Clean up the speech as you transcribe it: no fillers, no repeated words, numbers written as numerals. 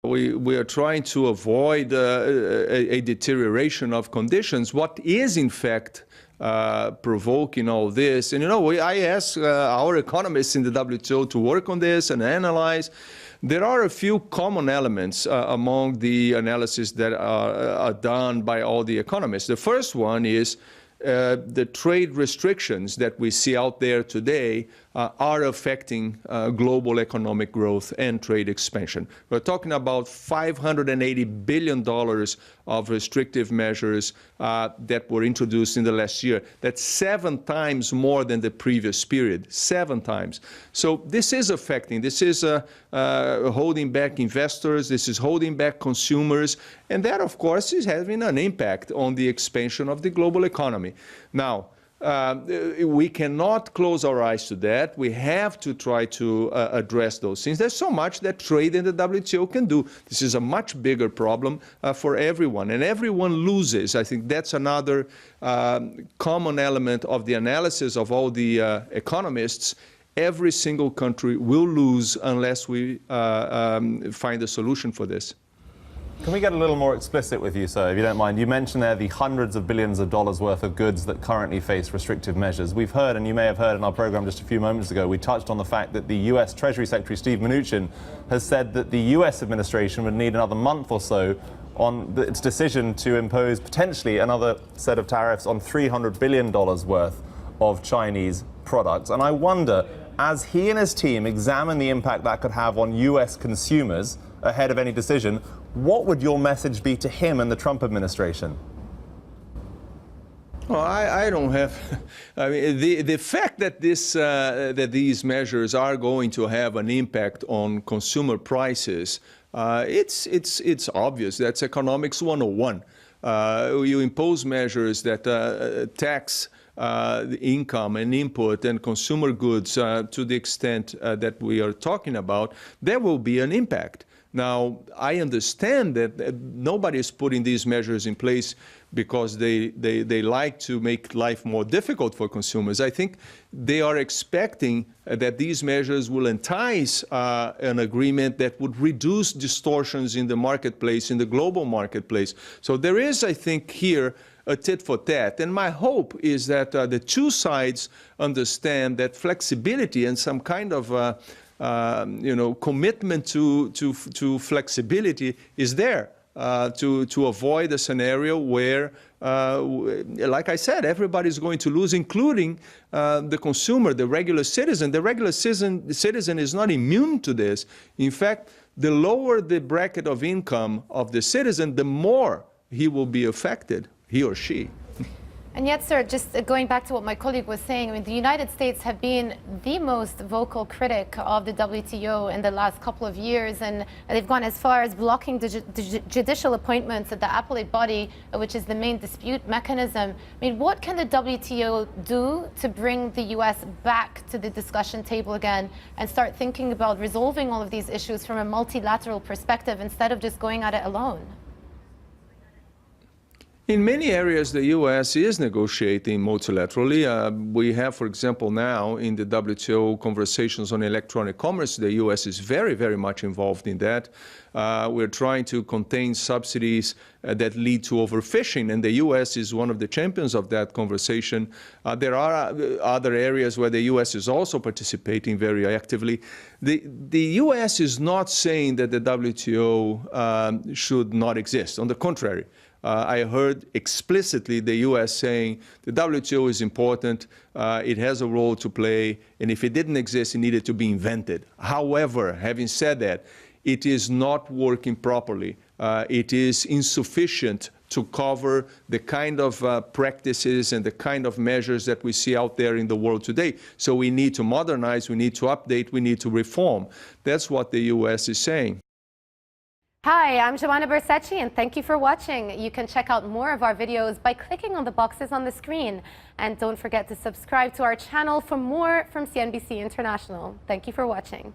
We are trying to avoid a deterioration of conditions. What is, in fact, provoking all this? And, I ask our economists in the WTO to work on this and analyze. There are a few common elements among the analysis that are done by all the economists. The first one is the trade restrictions that we see out there today are affecting global economic growth and trade expansion. We're talking about $580 billion of restrictive measures that were introduced in the last year. That's 7 times more than the previous period, 7 times. So this is affecting, this is holding back investors, this is holding back consumers, and that, of course, is having an impact on the expansion of the global economy. Now, we cannot close our eyes to that. We have to try to address those things. There's so much that trade in the WTO can do. This is a much bigger problem for everyone, and everyone loses. I think that's another common element of the analysis of all the economists. Every single country will lose unless we find a solution for this. Can we get a little more explicit with you, sir, if you don't mind? You mentioned there the hundreds of billions of dollars worth of goods that currently face restrictive measures. We've heard, and you may have heard in our program just a few moments ago, we touched on the fact that the US Treasury Secretary Steve Mnuchin has said that the US administration would need another month or so on its decision to impose potentially another set of tariffs on $300 billion worth of Chinese products. And I wonder, as he and his team examine the impact that could have on US consumers ahead of any decision, what would your message be to him and the Trump administration? Well, I don't have. I mean, the fact that that these measures are going to have an impact on consumer prices, it's obvious. That's economics 101. You impose measures that tax the income and input and consumer goods to the extent that we are talking about, there will be an impact. Now, I understand that nobody is putting these measures in place because they like to make life more difficult for consumers. I think they are expecting that these measures will entice an agreement that would reduce distortions in the marketplace, in the global marketplace. So there is, I think, here a tit for tat. And my hope is that the two sides understand that flexibility and some kind of commitment to flexibility is there to avoid a scenario where, like I said, everybody's going to lose, including the consumer, the regular citizen. The regular citizen is not immune to this. In fact, the lower the bracket of income of the citizen, the more he will be affected, he or she. And yet, sir, just going back to what my colleague was saying, I mean, the United States have been the most vocal critic of the WTO in the last couple of years, and they've gone as far as blocking the judicial appointments at the appellate body, which is the main dispute mechanism. I mean, what can the WTO do to bring the U.S. back to the discussion table again and start thinking about resolving all of these issues from a multilateral perspective instead of just going at it alone? In many areas, the U.S. is negotiating multilaterally. We have, for example, now in the WTO conversations on electronic commerce, the U.S. is very, very much involved in that. We're trying to contain subsidies that lead to overfishing, and the U.S. is one of the champions of that conversation. There are other areas where the U.S. is also participating very actively. The U.S. is not saying that the WTO should not exist. On the contrary, I heard explicitly the U.S. saying the WTO is important, it has a role to play, and if it didn't exist, it needed to be invented. However, having said that, it is not working properly. It is insufficient to cover the kind of practices and the kind of measures that we see out there in the world today. So we need to modernize, we need to update, we need to reform. That's what the U.S. is saying. Hi, I'm Joanna Bersecci, and thank you for watching. You can check out more of our videos by clicking on the boxes on the screen. And don't forget to subscribe to our channel for more from CNBC International. Thank you for watching.